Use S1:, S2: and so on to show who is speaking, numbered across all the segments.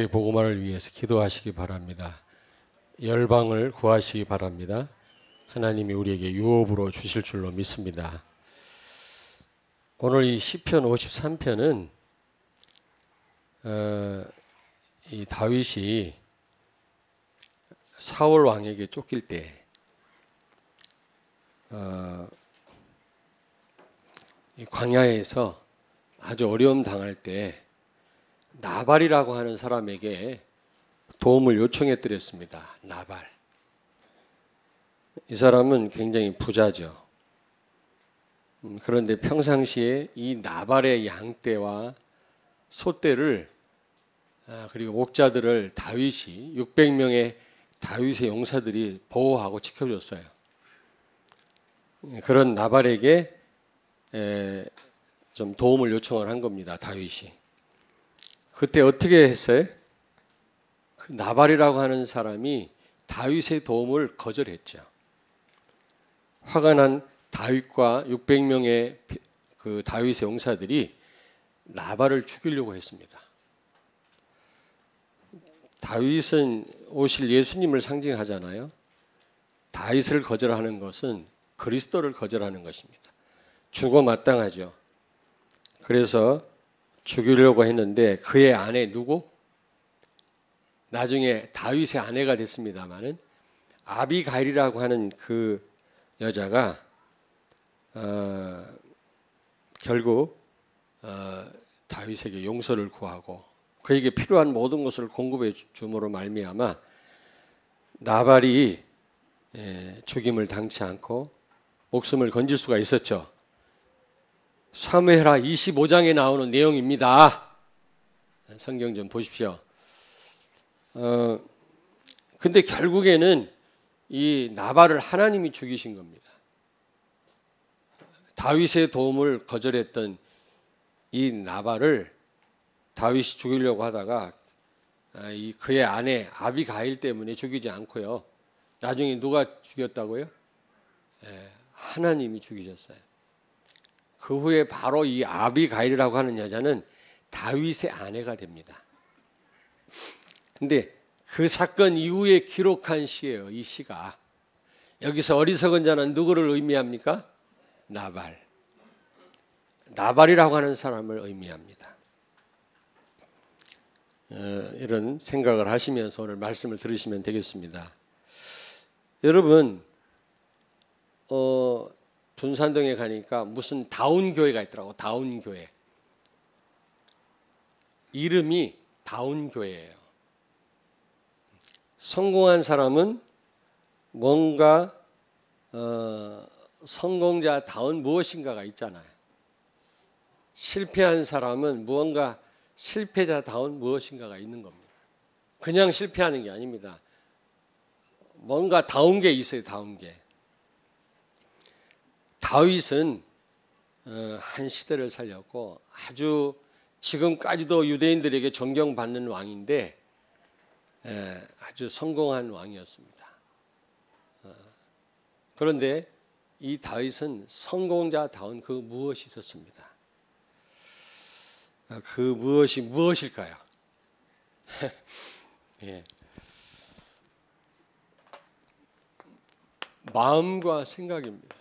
S1: 복음화를 위해서 기도하시기 바랍니다. 열방을 구하시기 바랍니다. 하나님이 우리에게 유업으로 주실 줄로 믿습니다. 오늘 이 시편 53편은 이 다윗이 사울 왕에게 쫓길 때 이 광야에서 아주 어려움 당할 때 나발이라고 하는 사람에게 도움을 요청해 드렸습니다. 나발. 이 사람은 굉장히 부자죠. 그런데 평상시에 이 나발의 양떼와 소떼를 그리고 목자들을 다윗이 600명의 다윗의 용사들이 보호하고 지켜줬어요. 그런 나발에게 좀 도움을 요청을 한 겁니다. 다윗이. 그때 어떻게 했어요? 그 나발이라고 하는 사람이 다윗의 도움을 거절했죠. 화가 난 다윗과 600명의 그 다윗의 용사들이 나발을 죽이려고 했습니다. 다윗은 오실 예수님을 상징하잖아요. 다윗을 거절하는 것은 그리스도를 거절하는 것입니다. 죽어 마땅하죠. 그래서 죽이려고 했는데 그의 아내 누구? 나중에 다윗의 아내가 됐습니다마는 아비가일이라고 하는 그 여자가 결국 다윗에게 용서를 구하고 그에게 필요한 모든 것을 공급해 줌으로 말미암아 나발이 죽임을 당치 않고 목숨을 건질 수가 있었죠. 사무엘하 25장에 나오는 내용입니다. 성경 좀 보십시오. 근데 결국에는 이 나발을 하나님이 죽이신 겁니다. 다윗의 도움을 거절했던 이 나발을 다윗이 죽이려고 하다가 그의 아내 아비가일 때문에 죽이지 않고요. 나중에 누가 죽였다고요? 하나님이 죽이셨어요. 그 후에 바로 이 아비가일이라고 하는 여자는 다윗의 아내가 됩니다. 근데 그 사건 이후에 기록한 시예요. 이 시가. 여기서 어리석은 자는 누구를 의미합니까? 나발. 나발이라고 하는 사람을 의미합니다. 이런 생각을 하시면서 오늘 말씀을 들으시면 되겠습니다. 여러분, 둔산동에 가니까 무슨 다운교회가 있더라고. 다운교회. 이름이 다운교회예요. 성공한 사람은 뭔가 성공자다운 무엇인가가 있잖아요. 실패한 사람은 무언가 실패자다운 무엇인가가 있는 겁니다. 그냥 실패하는 게 아닙니다. 뭔가 다운 게 있어요. 다운 게. 다윗은 한 시대를 살렸고 아주 지금까지도 유대인들에게 존경받는 왕인데 아주 성공한 왕이었습니다. 그런데 이 다윗은 성공자다운 그 무엇이 있었습니다. 그 무엇이 무엇일까요? 예. 마음과 생각입니다.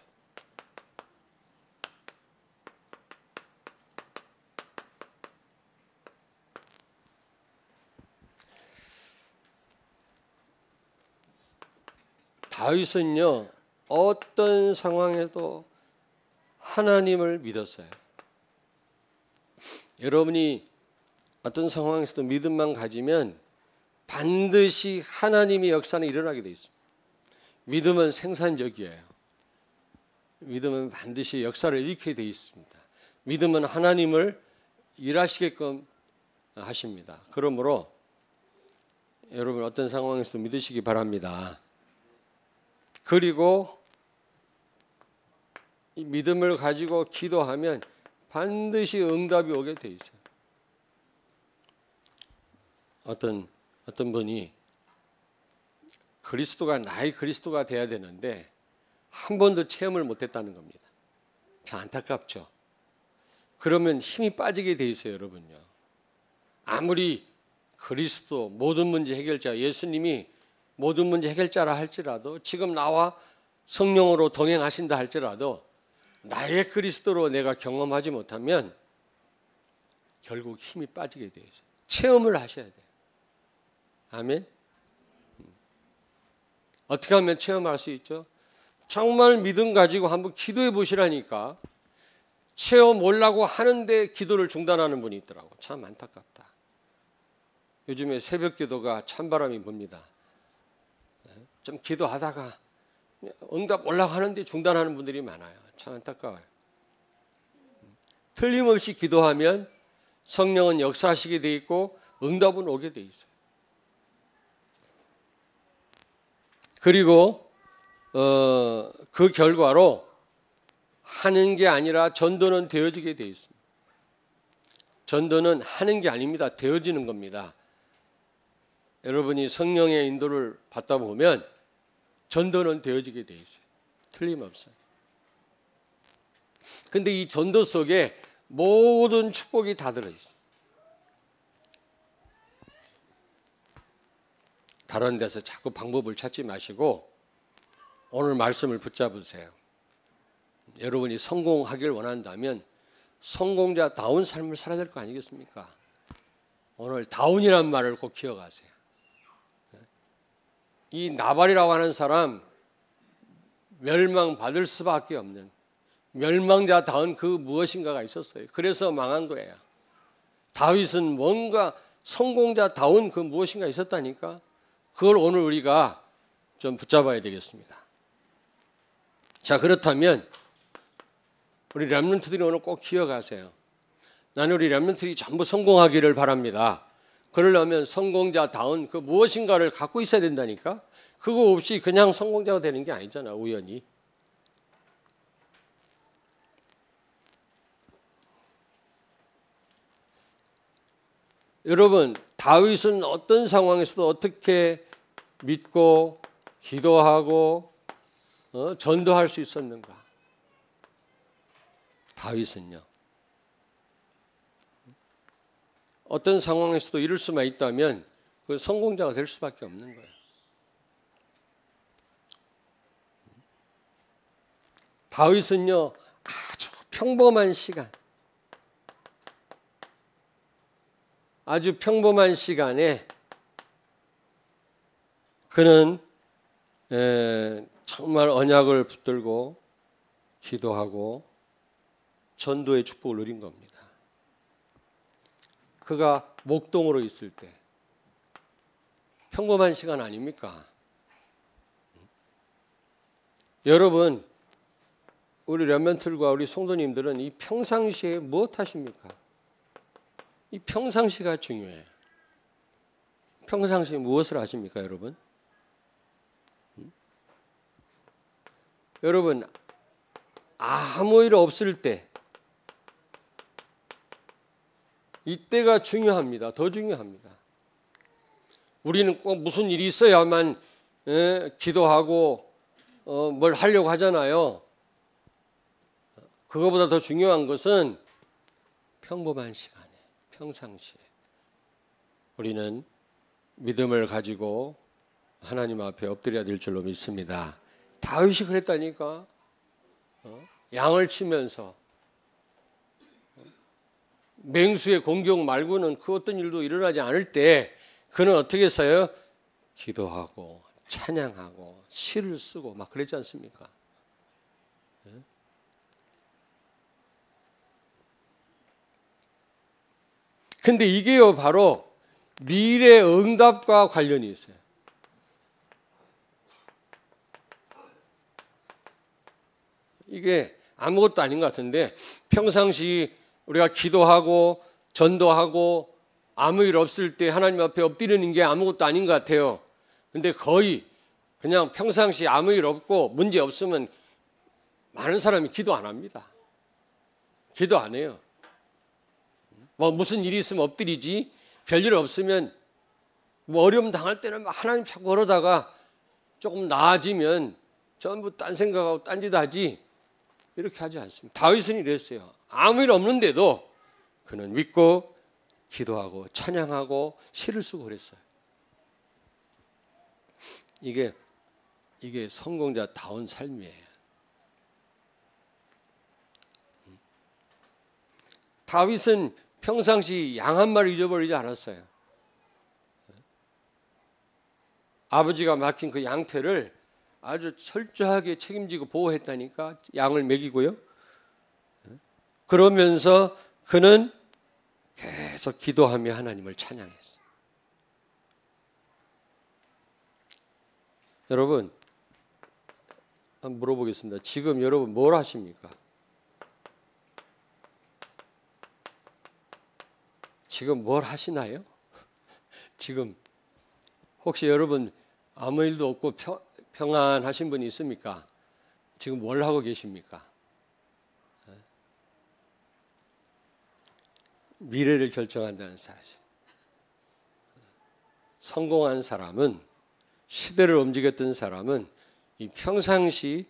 S1: 다윗은요, 어떤 상황에도 하나님을 믿었어요. 여러분이 어떤 상황에서도 믿음만 가지면 반드시 하나님의 역사는 일어나게 돼 있습니다. 믿음은 생산적이에요. 믿음은 반드시 역사를 일으키게 돼 있습니다. 믿음은 하나님을 일하시게끔 하십니다. 그러므로 여러분 어떤 상황에서도 믿으시기 바랍니다. 그리고 이 믿음을 가지고 기도하면 반드시 응답이 오게 돼 있어요. 어떤 분이 그리스도가 나의 그리스도가 돼야 되는데 한 번도 체험을 못했다는 겁니다. 참 안타깝죠. 그러면 힘이 빠지게 돼 있어요, 여러분요. 아무리 그리스도 모든 문제 해결자, 예수님이 모든 문제 해결자라 할지라도, 지금 나와 성령으로 동행하신다 할지라도 나의 그리스도로 내가 경험하지 못하면 결국 힘이 빠지게 돼 있어요. 체험을 하셔야 돼요. 아멘. 어떻게 하면 체험할 수 있죠? 정말 믿음 가지고 한번 기도해 보시라니까. 체험 오려고 하는데 기도를 중단하는 분이 있더라고. 참 안타깝다. 요즘에 새벽 기도가 찬바람이 붑니다. 좀 기도하다가 응답 오려고 하는데 중단하는 분들이 많아요. 참 안타까워요. 틀림없이 기도하면 성령은 역사하시게 돼 있고 응답은 오게 돼 있어요. 그리고 그 결과로 하는 게 아니라 전도는 되어지게 돼 있습니다. 전도는 하는 게 아닙니다. 되어지는 겁니다. 여러분이 성령의 인도를 받다 보면 전도는 되어지게 돼 있어요. 틀림없어요. 근데 이 전도 속에 모든 축복이 다 들어있어요. 다른 데서 자꾸 방법을 찾지 마시고 오늘 말씀을 붙잡으세요. 여러분이 성공하길 원한다면 성공자다운 삶을 살아야 될 거 아니겠습니까? 오늘 다운이라는 말을 꼭 기억하세요. 이 나발이라고 하는 사람 멸망받을 수밖에 없는 멸망자다운 그 무엇인가가 있었어요. 그래서 망한 거예요. 다윗은 뭔가 성공자다운 그 무엇인가 있었다니까. 그걸 오늘 우리가 좀 붙잡아야 되겠습니다. 자, 그렇다면 우리 렘넌트들이 오늘 꼭 기억하세요. 나는 우리 렘넌트들이 전부 성공하기를 바랍니다. 그러려면 성공자다운 그 무엇인가를 갖고 있어야 된다니까. 그거 없이 그냥 성공자가 되는 게 아니잖아, 우연히. 여러분, 다윗은 어떤 상황에서도 어떻게 믿고 기도하고 전도할 수 있었는가? 다윗은요. 어떤 상황에서도 이룰 수만 있다면 그 성공자가 될 수밖에 없는 거예요. 다윗은요, 아주 평범한 시간, 아주 평범한 시간에 그는 정말 언약을 붙들고 기도하고 전도의 축복을 누린 겁니다. 그가 목동으로 있을 때 평범한 시간 아닙니까? 여러분, 우리 렘넌트들과 우리 성도님들은 이 평상시에 무엇 하십니까? 이 평상시가 중요해요. 평상시에 무엇을 하십니까, 여러분? 여러분, 아무 일 없을 때 이때가 중요합니다. 더 중요합니다. 우리는 꼭 무슨 일이 있어야만 기도하고 뭘 하려고 하잖아요. 그거보다 더 중요한 것은 평범한 시간에, 평상시에 우리는 믿음을 가지고 하나님 앞에 엎드려야 될 줄로 믿습니다. 다윗이 그랬다니까. 양을 치면서 맹수의 공격 말고는 그 어떤 일도 일어나지 않을 때 그는 어떻게 했어요? 기도하고 찬양하고 시를 쓰고 막 그랬지 않습니까? 근데 이게요, 바로 미래 응답과 관련이 있어요. 이게 아무것도 아닌 것 같은데 평상시 우리가 기도하고 전도하고 아무 일 없을 때 하나님 앞에 엎드리는 게 아무것도 아닌 것 같아요. 근데 거의 그냥 평상시 아무 일 없고 문제 없으면 많은 사람이 기도 안 합니다. 기도 안 해요. 뭐 무슨 일이 있으면 엎드리지, 별일 없으면 뭐 어려움 당할 때는 하나님 자꾸 그러다가 조금 나아지면 전부 딴 생각하고 딴 짓 하지, 이렇게 하지 않습니다. 다윗은 이랬어요. 아무 일 없는데도 그는 믿고 기도하고 찬양하고 시를 쓰고 그랬어요. 이게 성공자다운 삶이에요. 다윗은 평상시 양 한 마리 잊어버리지 않았어요. 아버지가 맡긴 그 양태를 아주 철저하게 책임지고 보호했다니까. 양을 먹이고요. 그러면서 그는 계속 기도하며 하나님을 찬양했어요. 여러분, 한번 물어보겠습니다. 지금 여러분 뭘 하십니까? 지금 뭘 하시나요? 지금 혹시 여러분 아무 일도 없고 평안하신 분이 있습니까? 지금 뭘 하고 계십니까? 미래를 결정한다는 사실. 성공한 사람은, 시대를 움직였던 사람은 이 평상시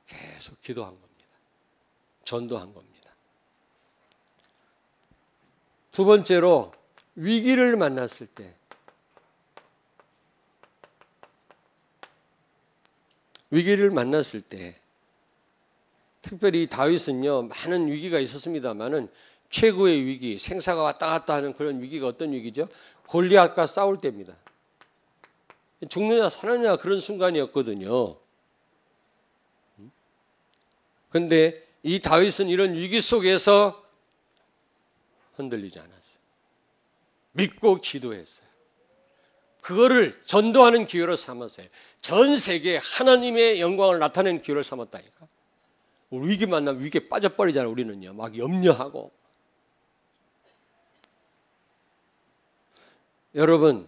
S1: 계속 기도한 겁니다. 전도한 겁니다. 두 번째로, 위기를 만났을 때, 특별히 다윗은요, 많은 위기가 있었습니다만은 최고의 위기, 생사가 왔다 갔다 하는 그런 위기가 어떤 위기죠? 골리앗과 싸울 때입니다. 죽느냐 사느냐 그런 순간이었거든요. 그런데 이 다윗은 이런 위기 속에서 흔들리지 않았어요. 믿고 기도했어요. 그거를 전도하는 기회로 삼았어요. 전 세계에 하나님의 영광을 나타내는 기회를 삼았다니까. 위기 만나면 위기에 빠져버리잖아요. 우리는요. 막 염려하고. 여러분,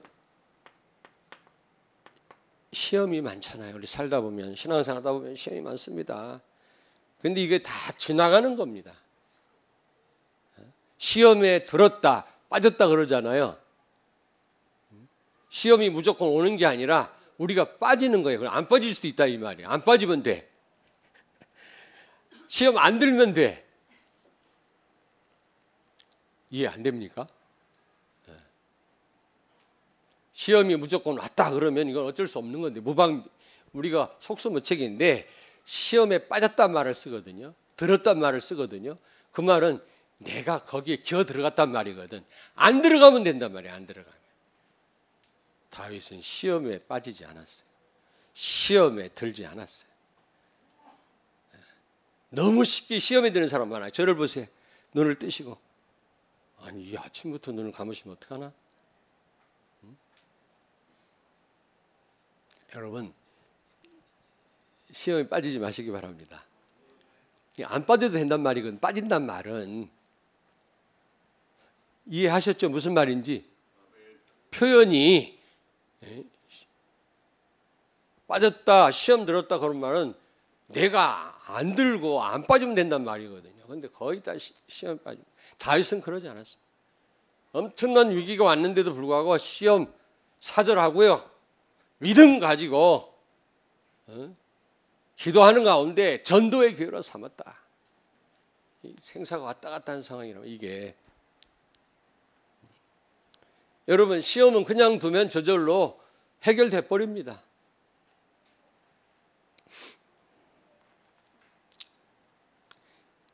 S1: 시험이 많잖아요. 우리 살다 보면, 신앙생활 하다 보면 시험이 많습니다. 그런데 이게 다 지나가는 겁니다. 시험에 들었다, 빠졌다 그러잖아요. 시험이 무조건 오는 게 아니라 우리가 빠지는 거예요. 그럼 안 빠질 수도 있다 이 말이에요. 안 빠지면 돼. 시험 안 들면 돼. 이해 안 됩니까? 시험이 무조건 왔다 그러면 이건 어쩔 수 없는 건데, 우리가 속수무책인데 시험에 빠졌단 말을 쓰거든요. 들었단 말을 쓰거든요. 그 말은 내가 거기에 기어 들어갔단 말이거든. 안 들어가면 된단 말이에요. 안 들어가면. 다윗은 시험에 빠지지 않았어요. 시험에 들지 않았어요. 너무 쉽게 시험에 드는 사람 많아요. 저를 보세요. 눈을 뜨시고, 아니 이 아침부터 눈을 감으시면 어떡하나? 여러분, 시험에 빠지지 마시기 바랍니다. 안 빠져도 된단 말이거든. 빠진단 말은, 이해하셨죠? 무슨 말인지. 표현이 빠졌다, 시험 들었다 그런 말은 내가 안 들고 안 빠지면 된단 말이거든요. 그런데 거의 다 시험에 빠지고. 다윗은 그러지 않았어요. 엄청난 위기가 왔는데도 불구하고 시험 사절하고요. 믿음 가지고 기도하는 가운데 전도의 기회로 삼았다. 생사가 왔다 갔다 하는 상황이라면 이게. 여러분, 시험은 그냥 두면 저절로 해결돼 버립니다.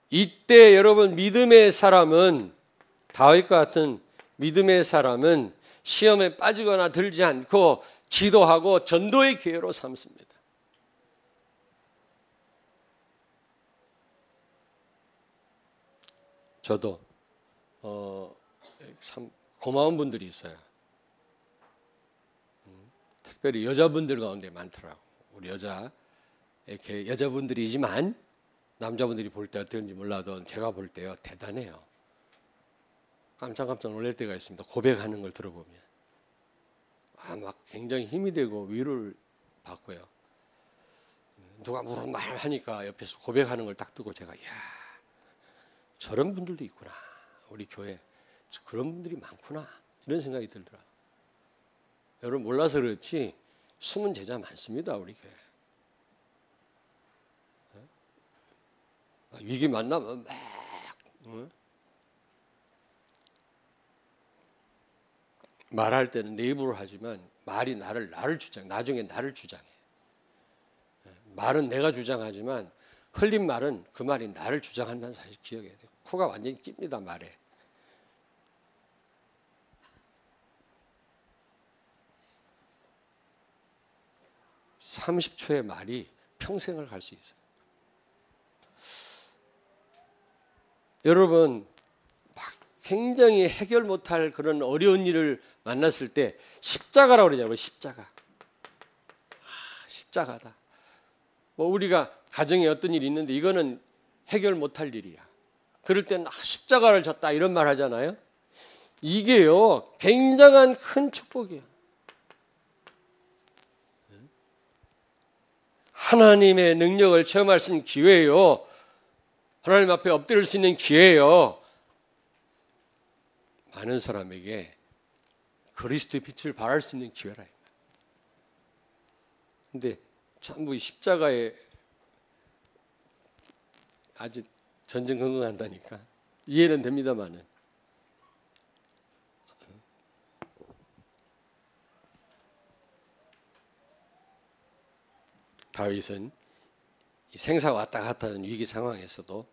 S1: 이때 여러분, 믿음의 사람은, 다윗과 같은 믿음의 사람은 시험에 빠지거나 들지 않고 기도하고 전도의 기회로 삼습니다. 저도 참 고마운 분들이 있어요. 특별히 여자분들 가운데 많더라고. 우리 이렇게 여자분들이지만 남자분들이 볼 때 어떤지 몰라도 제가 볼 때요, 대단해요. 깜짝깜짝 놀랄 때가 있습니다. 고백하는 걸 들어보면. 막 굉장히 힘이 되고 위로를 받고요. 누가 무슨 말 하니까 옆에서 고백하는 걸 딱 듣고 제가, 이야, 저런 분들도 있구나. 우리 교회 그런 분들이 많구나. 이런 생각이 들더라고요. 여러분 몰라서 그렇지 숨은 제자 많습니다. 우리 교회. 위기 만나면 막 말할 때는 내 입으로 하지만 말이 나를 주장해. 나중에 나를 주장해. 말은 내가 주장하지만 흘린 말은 그 말이 나를 주장한다는 사실 기억해야 돼요. 코가 완전히 낍니다, 말에. (30초의) 말이 평생을 갈 수 있어요. 여러분, 굉장히 해결 못할 그런 어려운 일을 만났을 때 십자가라고 그러잖아요. 십자가. 십자가다. 뭐 우리가 가정에 어떤 일이 있는데 이거는 해결 못할 일이야. 그럴 땐 십자가를 졌다 이런 말 하잖아요. 이게요, 굉장한 큰 축복이에요. 하나님의 능력을 체험할 수 있는 기회예요. 하나님 앞에 엎드릴 수 있는 기회예요. 많은 사람에게 그리스도의 빛을 발할 수 있는 기회라. 근데 전부 십자가에 아주 전전긍긍한다니까. 이해는 됩니다만은. 다윗은 생사가 왔다 갔다 하는 위기 상황에서도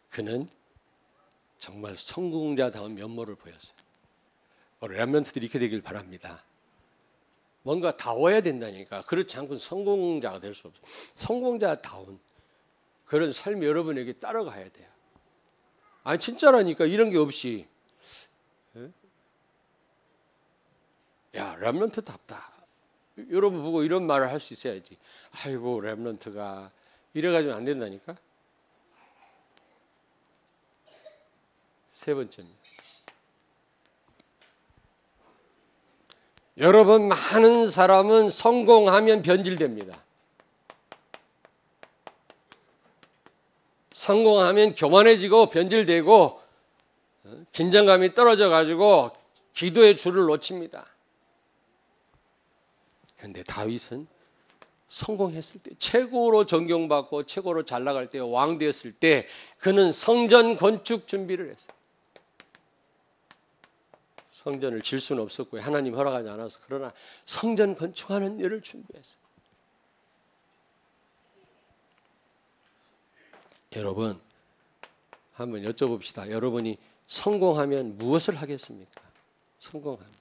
S1: 그는 정말 성공자다운 면모를 보였어요. 렘넌트들이 이렇게 되길 바랍니다. 뭔가 다워야 된다니까. 그렇지 않고는 성공자가 될 수 없어요. 성공자다운 그런 삶이 여러분에게 따라가야 돼요. 아니 진짜라니까. 이런 게 없이 야 렘넌트답다. 여러분 보고 이런 말을 할 수 있어야지. 아이고 렘넌트가 이래가지고 안 된다니까. 세 번째입니다. 여러분, 많은 사람은 성공하면 변질됩니다. 성공하면 교만해지고 변질되고 긴장감이 떨어져 가지고 기도의 줄을 놓칩니다. 그런데 다윗은 성공했을 때, 최고로 존경받고 최고로 잘 나갈 때, 왕 되었을 때 그는 성전 건축 준비를 했어요. 성전을 질 수는 없었고요. 하나님 허락하지 않아서. 그러나 성전 건축하는 일을 준비했어요. 여러분, 한번 여쭤봅시다. 여러분이 성공하면 무엇을 하겠습니까? 성공하면.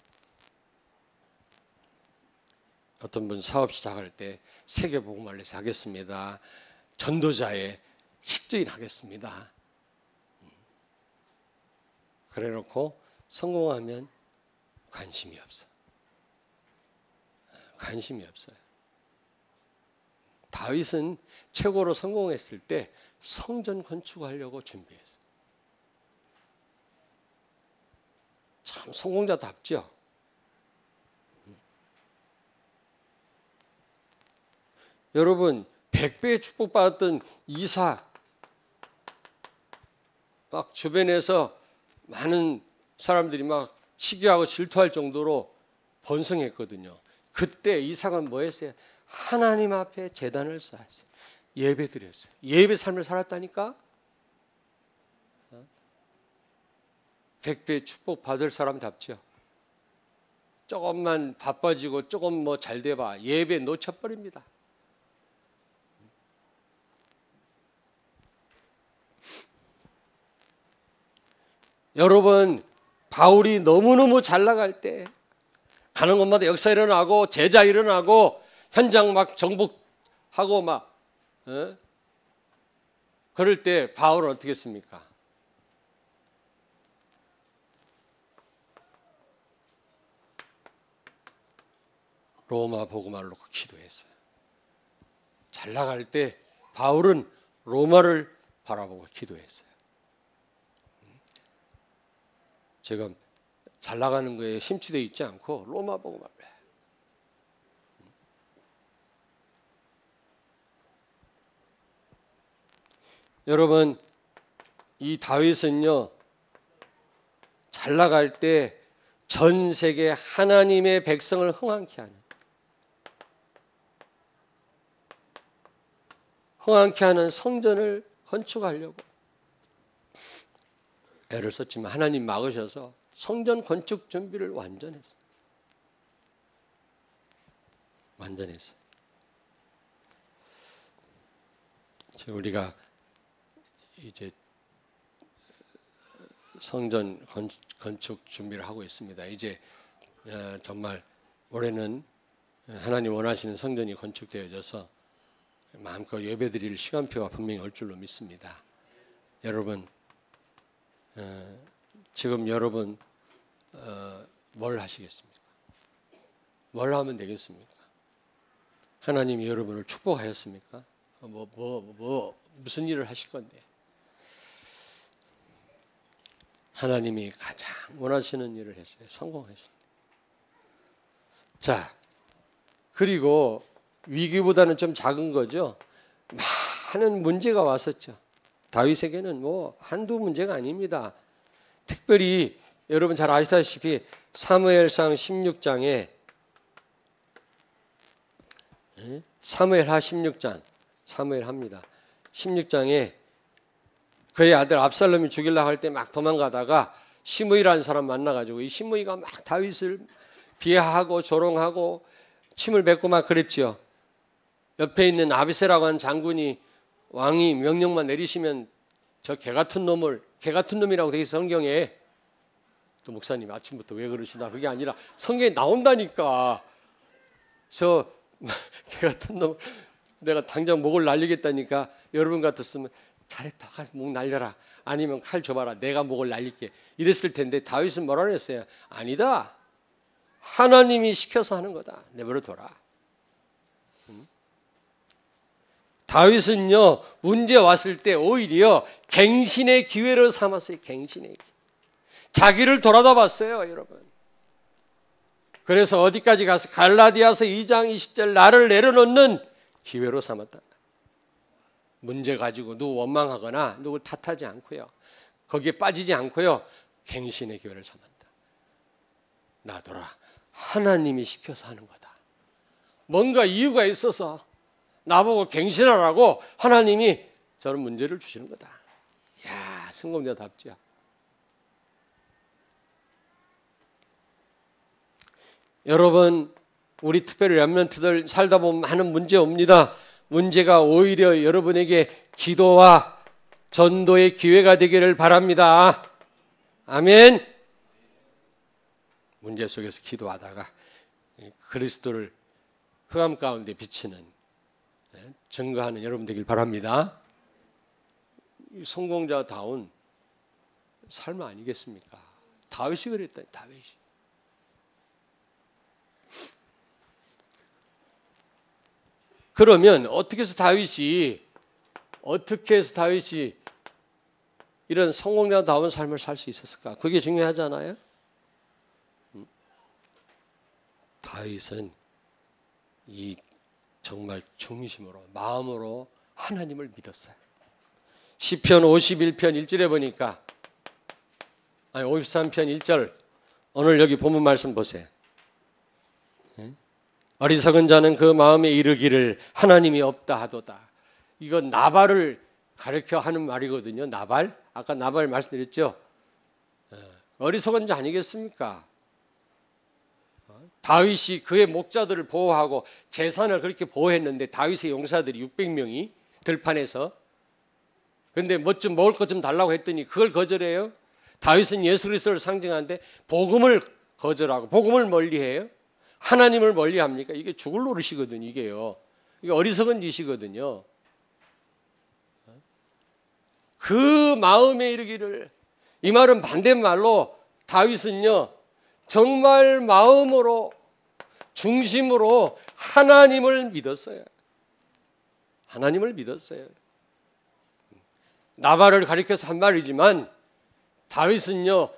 S1: 어떤 분 사업 시작할 때 세계복음활례사 하겠습니다. 전도자의 식주인 하겠습니다. 그래 놓고 성공하면 관심이 없어. 관심이 없어요. 다윗은 최고로 성공했을 때 성전 건축하려고 준비했어요. 참 성공자답죠. 여러분 100배의 축복받았던 이삭, 막 주변에서 많은 사람들이 막 시기하고 질투할 정도로 번성했거든요. 그때 이삭은 뭐 했어요? 하나님 앞에 제단을 쌓았어요. 예배 드렸어요. 예배 삶을 살았다니까. 100배 축복 받을 사람답죠. 조금만 바빠지고 조금 뭐 잘 돼봐 예배 놓쳐버립니다. 여러분, 바울이 너무너무 잘 나갈 때 가는 곳마다 역사 일어나고 제자 일어나고 현장 막 정복하고 막 그럴 때 바울은 어떻게 했습니까? 로마 복음화를 놓고 기도했어요. 잘 나갈 때 바울은 로마를 바라보고 기도했어요. 지금 잘 나가는 거에 심취되어 있지 않고 로마 복음화를 해. 여러분, 이 다윗은요 잘 나갈 때 전 세계 하나님의 백성을 흥왕케 하는 성전을 건축하려고 애를 썼지만 하나님 막으셔서 성전 건축 준비를 완전했어요. 완전했어요. 우리가 이제 성전 건축 준비를 하고 있습니다. 이제 정말 올해는 하나님 원하시는 성전이 건축되어져서 마음껏 예배드릴 시간표가 분명히 올 줄로 믿습니다. 여러분, 지금 여러분 뭘 하시겠습니까? 뭘 하면 되겠습니까? 하나님이 여러분을 축복하였습니까? 무슨 일을 하실 건데? 하나님이 가장 원하시는 일을 했어요. 성공했습니다. 자, 그리고 위기보다는 좀 작은 거죠. 많은 문제가 왔었죠. 다윗에게는 한두 문제가 아닙니다. 특별히 여러분 잘 아시다시피 사무엘상 16장에 사무엘하 16장 사무엘합니다. 16장에 그의 아들 압살롬이 죽이려고 할 때 막 도망가다가 시므이라는 사람 만나가지고 이 시므이가 막 다윗을 비하하고 조롱하고 침을 뱉고 막 그랬죠. 옆에 있는 아비새라고 하는 장군이 왕이 명령만 내리시면 저 개같은 놈이라고 되어 있어 성경에. 또 목사님 아침부터 왜 그러시나? 그게 아니라 성경에 나온다니까. 저 개같은 놈 내가 당장 목을 날리겠다니까 여러분 같았으면 잘했다 가서 목 날려라, 아니면 칼 줘봐라, 내가 목을 날릴게 이랬을 텐데 다윗은 뭐라 그랬어요? 아니다, 하나님이 시켜서 하는 거다, 내버려 둬라. 다윗은요 문제 왔을 때 오히려 갱신의 기회를 삼았어요. 갱신의 기회. 자기를 돌아다 봤어요 여러분. 그래서 어디까지 가서 갈라디아서 2장 20절 나를 내려놓는 기회로 삼았다. 문제 가지고 누구 원망하거나 누구 탓하지 않고요, 거기에 빠지지 않고요, 갱신의 기회를 삼았다. 놔둬라, 하나님이 시켜서 하는 거다. 뭔가 이유가 있어서 나보고 갱신하라고 하나님이 저런 문제를 주시는 거다. 이야, 성공자답지요. 여러분, 우리 특별히 렘넌트들 살다 보면 하는 문제 옵니다. 문제가 오히려 여러분에게 기도와 전도의 기회가 되기를 바랍니다. 아멘. 문제 속에서 기도하다가 그리스도를 흑암 가운데 비치는 증거하는 여러분 되길 바랍니다. 성공자다운 삶 아니겠습니까? 다윗이 그랬다. 다윗이. 그러면 어떻게 해서 다윗이 이런 성공자다운 삶을 살 수 있었을까? 그게 중요하잖아요. 다윗은 이 정말 중심으로, 마음으로 하나님을 믿었어요. 시편 51편 1절에 보니까, 53편 1절, 오늘 여기 본문 말씀 보세요. 어리석은 자는 그 마음에 이르기를 하나님이 없다 하도다. 이건 나발을 가르쳐 하는 말이거든요. 나발, 아까 나발 말씀드렸죠. 어리석은 자 아니겠습니까? 다윗이 그의 목자들을 보호하고 재산을 그렇게 보호했는데 다윗의 용사들이 600명이 들판에서, 근데 뭐 좀 먹을 것 좀 달라고 했더니 그걸 거절해요. 다윗은 예수 그리스도를 상징하는데 복음을 거절하고 복음을 멀리해요. 하나님을 멀리합니까? 이게 죽을 노릇이거든요. 이게요. 이게 어리석은 짓이거든요. 그 마음에 이르기를, 이 말은 반대말로 다윗은요 정말 마음으로 중심으로 하나님을 믿었어요. 하나님을 믿었어요. 나발을 가리켜서 한 말이지만 다윗은요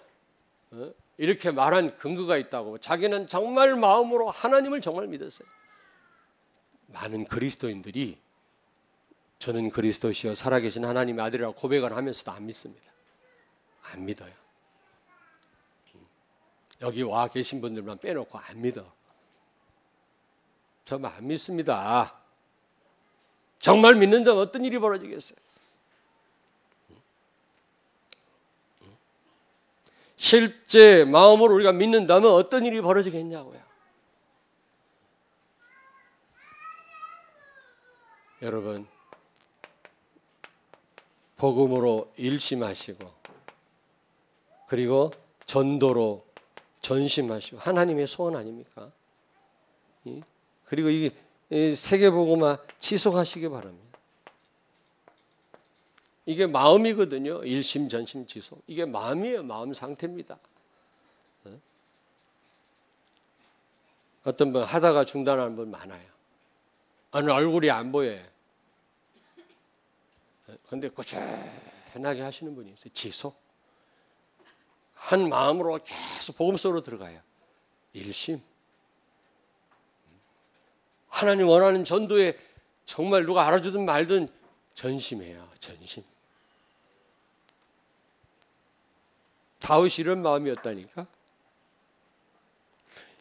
S1: 이렇게 말한 근거가 있다고. 자기는 정말 마음으로 하나님을 정말 믿었어요. 많은 그리스도인들이 저는 그리스도시요 살아계신 하나님의 아들이라고 고백을 하면서도 안 믿습니다. 안 믿어요. 여기 와 계신 분들만 빼놓고 안 믿어. 정말 안 믿습니다. 정말 믿는다면 어떤 일이 벌어지겠어요? 실제 마음으로 우리가 믿는다면 어떤 일이 벌어지겠냐고요. 여러분 복음으로 일심하시고 그리고 전도로 전심하시고 하나님의 소원 아닙니까? 그리고 이 세계복음화 지속하시기 바랍니다. 이게 마음이거든요. 일심 전심 지속. 이게 마음이에요. 마음 상태입니다. 어떤 분 하다가 중단하는 분 많아요. 어느 얼굴이 안 보여요. 그런데 꾸준하게 하시는 분이 있어요. 지속. 한 마음으로 계속 복음 속으로 들어가요. 일심. 하나님 원하는 전도에 정말 누가 알아주든 말든 전심해요. 전심. 다윗이 이런 마음이었다니까.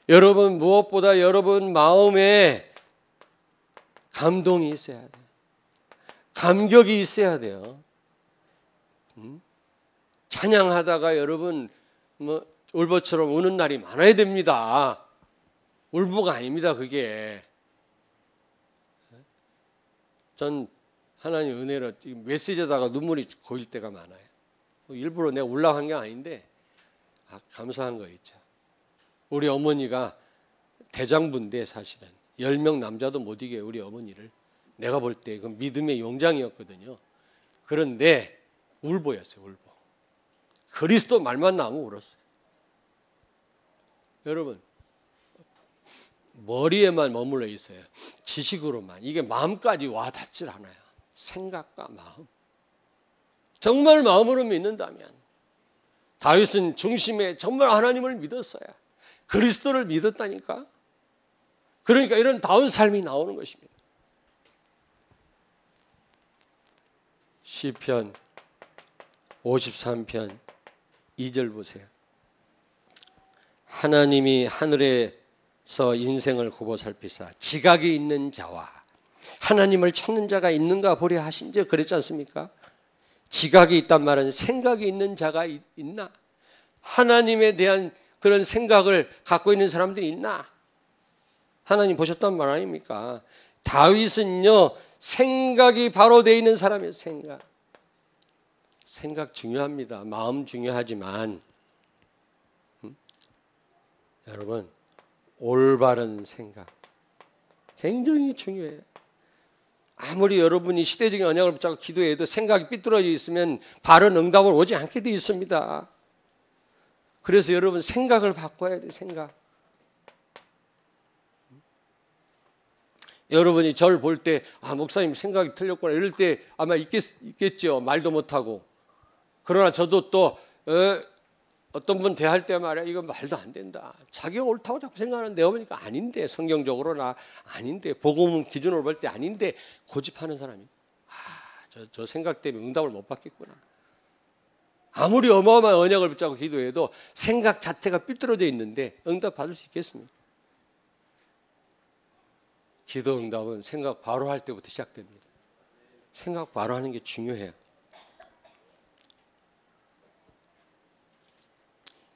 S1: 여러분 무엇보다 여러분 마음에 감동이 있어야 돼요. 감격이 있어야 돼요. 찬양하다가 여러분 울보처럼 우는 날이 많아야 됩니다. 울보가 아닙니다. 그게. 전 하나님 은혜로 메시지에다가 눈물이 고일 때가 많아요. 일부러 내가 울라고 한 게 아닌데 감사한 거 있죠. 우리 어머니가 대장부인데 사실은 10명 남자도 못 이겨요. 우리 어머니를. 내가 볼 때 그 믿음의 용장이었거든요. 그런데 울보였어요. 울보. 그리스도 말만 나오면 울었어요. 여러분 머리에만 머물러 있어요. 지식으로만. 이게 마음까지 와닿질 않아요. 생각과 마음. 정말 마음으로 믿는다면 다윗은 중심에 정말 하나님을 믿었어요. 그리스도를 믿었다니까. 그러니까 이런 다운 삶이 나오는 것입니다. 시편 53편 2절 보세요. 하나님이 하늘에서 인생을 굽어 살피사 지각이 있는 자와 하나님을 찾는 자가 있는가 보려 하신즉 그랬지 않습니까? 지각이 있단 말은 생각이 있는 자가 있나? 하나님에 대한 그런 생각을 갖고 있는 사람들이 있나? 하나님 보셨단 말 아닙니까? 다윗은요 생각이 바로 되어 있는 사람이에요. 생각 중요합니다. 마음 중요하지만 여러분 올바른 생각 굉장히 중요해요. 아무리 여러분이 시대적인 언약을 붙잡고 기도해도 생각이 삐뚤어져 있으면 바른 응답을 오지 않게 되어 있습니다. 그래서 여러분 생각을 바꿔야 돼요. 생각. 여러분이 저를 볼 때 목사님 생각이 틀렸구나 이럴 때 아마 있겠죠. 말도 못하고. 그러나 저도 또 어떤 분 대할 때 말이야 이거 말도 안 된다. 자기가 옳다고 자꾸 생각하는데 어머니까 아닌데 성경적으로나 아닌데 복음 기준으로 볼 때 아닌데 고집하는 사람이 저 생각 때문에 응답을 못 받겠구나. 아무리 어마어마한 언약을 붙잡고 기도해도 생각 자체가 삐뚤어져 있는데 응답 받을 수 있겠습니까? 기도 응답은 생각 바로 할 때부터 시작됩니다. 생각 바로 하는 게 중요해요.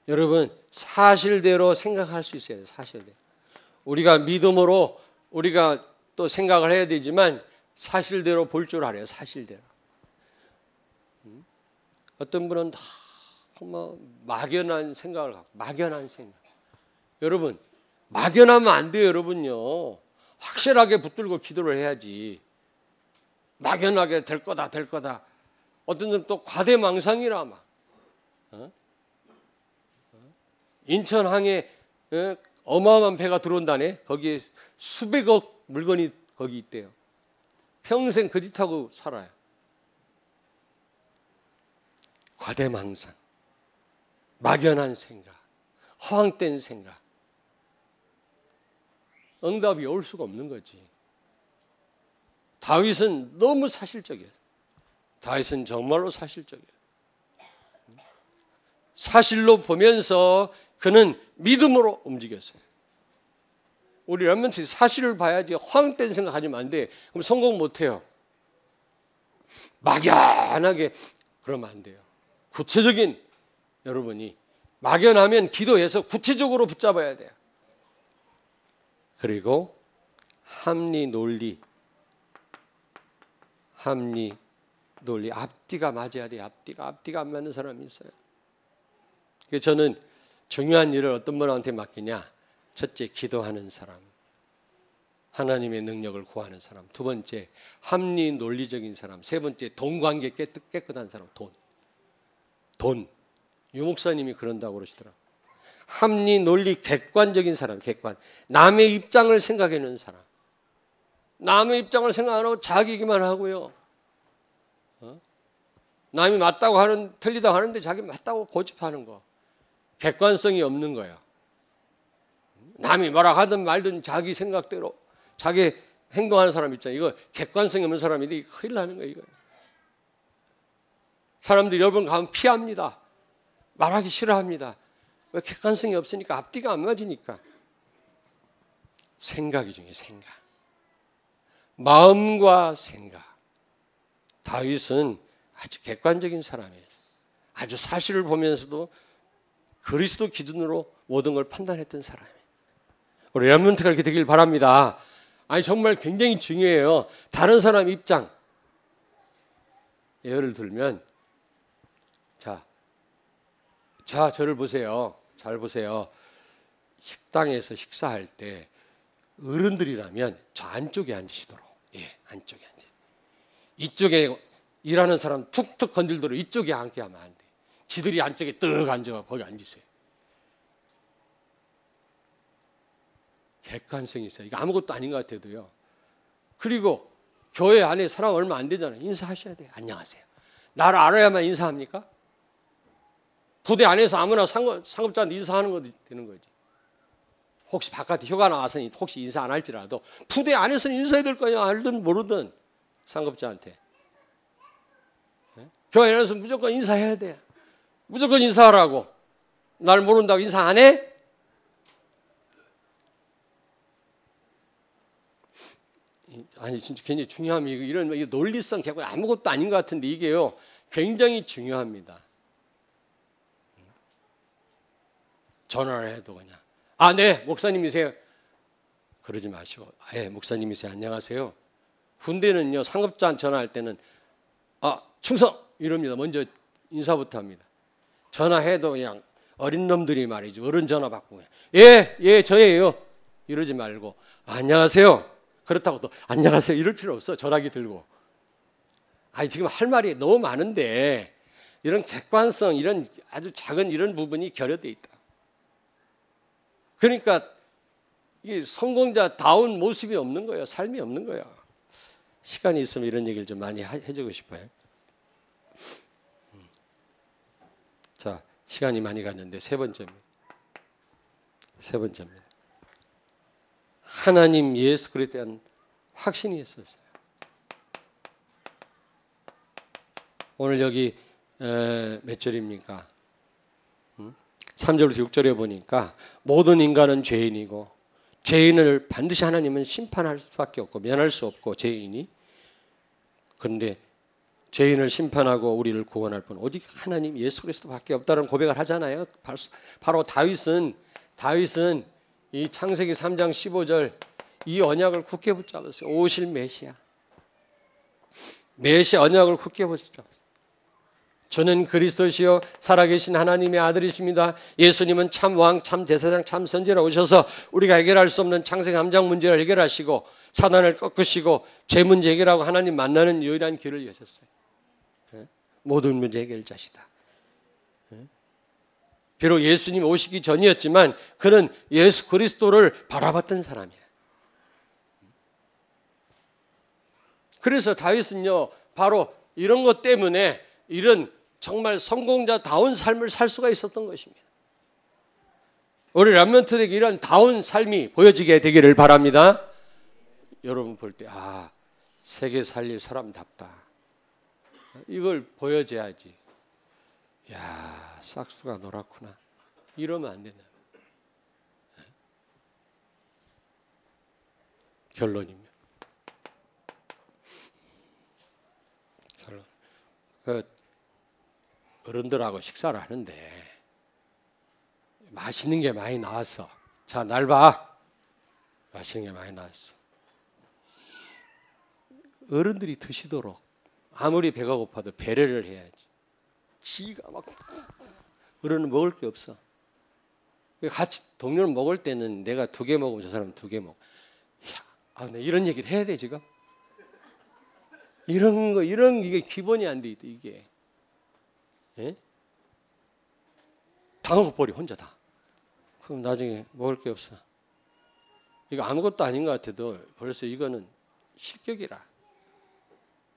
S1: 여러분 사실대로 생각할 수 있어야 돼요. 사실대로. 우리가 믿음으로 우리가 또 생각을 해야 되지만 사실대로 볼 줄 알아요. 사실대로. 어떤 분은 다 막연한 생각을 갖고 막연한 생각. 여러분 막연하면 안 돼요. 여러분요. 확실하게 붙들고 기도를 해야지. 막연하게 될 거다 될 거다. 어떤 사람 또 과대망상이라 막. 인천항에 어마어마한 배가 들어온다네. 거기에 수백억 물건이 거기 있대요. 평생 그 짓하고 살아요. 과대망상, 막연한 생각, 허황된 생각. 응답이 올 수가 없는 거지. 다윗은 너무 사실적이에요. 다윗은 정말로 사실적이에요. 사실로 보면서 그는 믿음으로 움직였어요. 우리 렘넌트 사실을 봐야지 허황된 생각하면 안 돼. 그럼 성공 못 해요. 막연하게 그러면 안 돼요. 구체적인 여러분이 막연하면 기도해서 구체적으로 붙잡아야 돼요. 그리고 합리 논리 합리, 논리, 앞뒤가 맞아야 돼요. 앞뒤가 안 맞는 사람이 있어요. 그래서 저는 중요한 일을 어떤 분한테 맡기냐? 첫째, 기도하는 사람, 하나님의 능력을 구하는 사람. 두 번째, 합리 논리적인 사람. 세 번째, 돈 관계 깨끗한 사람. 돈. 유 목사님이 그런다고 그러시더라고요. 합리 논리 객관적인 사람. 객관. 남의 입장을 생각해내는 사람. 남의 입장을 생각 안 하고 자기 얘기만 하고요. 남이 맞다고 하는, 틀리다고 하는데 자기 맞다고 고집하는 거. 객관성이 없는 거예요. 남이 뭐라 하든 말든 자기 생각대로 자기 행동하는 사람 있잖아요. 이거 객관성이 없는 사람인데 이거 큰일 나는 거예요. 이거. 사람들이 여러분 가면 피합니다. 말하기 싫어합니다. 왜? 객관성이 없으니까, 앞뒤가 안 맞으니까. 생각이 중요해요. 생각. 마음과 생각. 다윗은 아주 객관적인 사람이에요. 아주 사실을 보면서도 그리스도 기준으로 모든 걸 판단했던 사람이에요. 우리 렘넌트가 그렇게 되길 바랍니다. 아니 정말 굉장히 중요해요. 다른 사람 입장. 예를 들면 자 저를 보세요. 잘 보세요. 식당에서 식사할 때 어른들이라면 저 안쪽에 앉으시도록. 예, 안쪽에 앉으. 이쪽에 일하는 사람 툭툭 건들도록 이쪽에 앉게 하면 안 돼. 지들이 안쪽에 떡 앉아가 거기 앉으세요. 객관성이 있어요. 이거 아무것도 아닌 것 같아도요. 그리고 교회 안에 사람 얼마 안 되잖아요. 인사하셔야 돼요. 안녕하세요. 나를 알아야만 인사합니까? 부대 안에서 아무나 상급자한테 인사하는 거 되는 거지. 혹시 바깥에 휴가 나와서 혹시 인사 안 할지라도 부대 안에서는 인사해야 될 거예요. 알든 모르든 상급자한테. 교회 안에서 무조건 인사해야 돼. 무조건 인사하라고. 날 모른다고 인사 안 해? 아니 진짜 굉장히 중요합니다. 이런 논리성 개고 아무것도 아닌 것 같은데 이게요 굉장히 중요합니다. 전화를 해도 그냥 네 목사님이세요. 그러지 마시고 목사님이세요. 안녕하세요. 군대는요 상급자한테 전화할 때는 충성 이럽니다. 먼저 인사부터 합니다. 전화해도 그냥 어린 놈들이 말이죠. 어른 전화 받고 예 저예요. 이러지 말고 안녕하세요. 그렇다고 또 안녕하세요 이럴 필요 없어. 전화기 들고. 지금 할 말이 너무 많은데 이런 객관성 이런 아주 작은 이런 부분이 결여되어 있다. 그러니까 이게 성공자다운 모습이 없는 거예요. 삶이 없는 거예요. 시간이 있으면 이런 얘기를 좀 많이 해주고 싶어요. 자, 시간이 많이 갔는데 세 번째입니다. 하나님 예수 그리스도에 대한 확신이 있었어요. 오늘 여기 몇 절입니까? 3절부터 6절에 보니까 모든 인간은 죄인이고 죄인을 반드시 하나님은 심판할 수밖에 없고 면할 수 없고 죄인이. 그런데 죄인을 심판하고 우리를 구원할 분 오직 하나님 예수 그리스도밖에 없다는 고백을 하잖아요. 바로 다윗은 이 창세기 3장 15절 이 언약을 굳게 붙잡았어요. 오실 메시아 언약을 굳게 붙잡았어요. 저는 그리스도시요 살아계신 하나님의 아들이십니다. 예수님은 참 왕, 참 제사장, 참 선지자 오셔서 우리가 해결할 수 없는 창세기 3장 문제를 해결하시고 사단을 꺾으시고 죄 문제 해결하고 하나님 만나는 유일한 길을 여셨어요. 모든 문제 해결자시다. 비록 예수님 오시기 전이었지만 그는 예수 그리스도를 바라봤던 사람이에요. 그래서 다윗은요 바로 이런 것 때문에 이런 정말 성공자다운 삶을 살 수가 있었던 것입니다. 우리 렘넌트에게 이런 다운 삶이 보여지게 되기를 바랍니다. 여러분 볼 때 세계 살릴 사람답다. 이걸 보여줘야지. 야, 싹수가 노랗구나. 이러면 안 된다. 결론입니다. 어른들하고 식사를 하는데 맛있는 게 많이 나왔어. 자, 날 봐. 맛있는 게 많이 나왔어. 어른들이 드시도록 아무리 배가 고파도 배려를 해야지. 지가 막 어른은 먹을 게 없어. 같이 동료를 먹을 때는 내가 2개 먹으면 저 사람은 2개 먹어. 나 이런 얘기를 해야 돼 지금? 이런 이게 기본이 안 돼 있다 이게. 예? 다 먹어버려 혼자 다. 그럼 나중에 먹을 게 없어. 이거 아무것도 아닌 것 같아도 벌써 이거는 실격이라.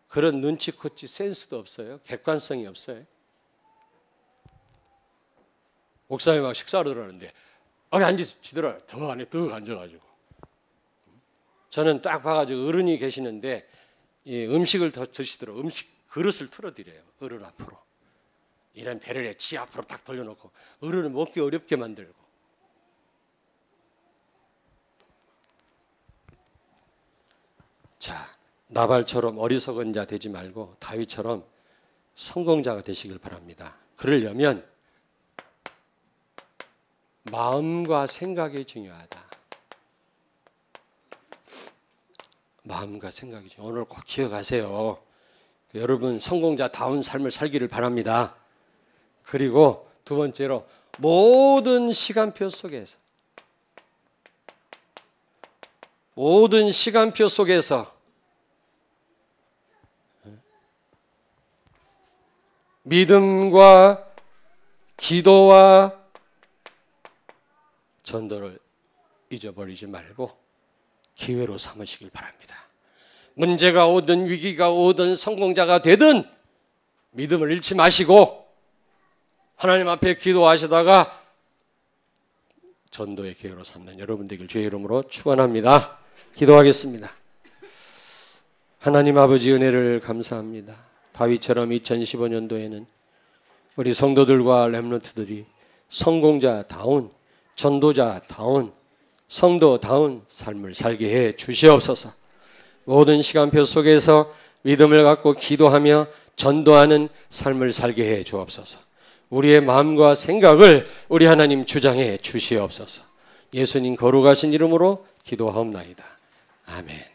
S1: 그런 눈치코치 센스도 없어요. 객관성이 없어요. 목사님 막 식사하러 들어가는데 앉으시더라. 더 안에 더 앉아가지고. 저는 딱 봐가지고 어른이 계시는데 음식을 더 드시도록 음식 그릇을 틀어드려요. 어른 앞으로. 이런 배려에 지 앞으로 딱 돌려놓고 어른을 먹기 어렵게 만들고. 자, 나발처럼 어리석은 자 되지 말고 다윗처럼 성공자가 되시길 바랍니다. 그러려면 마음과 생각이 중요하다. 마음과 생각이 중요하다. 오늘 꼭 기억하세요. 여러분 성공자다운 삶을 살기를 바랍니다. 그리고 2번째로 모든 시간표 속에서 믿음과 기도와 전도를 잊어버리지 말고 기회로 삼으시길 바랍니다. 문제가 오든 위기가 오든 성공자가 되든 믿음을 잃지 마시고 하나님 앞에 기도하시다가 전도의 기회로 삼는 여러분 되길 주의 이름으로 축원합니다. 기도하겠습니다. 하나님 아버지 은혜를 감사합니다. 다윗처럼 2015년도에는 우리 성도들과 렘넌트들이 성공자다운 전도자다운 성도다운 삶을 살게 해 주시옵소서. 모든 시간표 속에서 믿음을 갖고 기도하며 전도하는 삶을 살게 해 주옵소서. 우리의 마음과 생각을 우리 하나님 주장해 주시옵소서. 예수님 거룩하신 이름으로 기도하옵나이다. 아멘.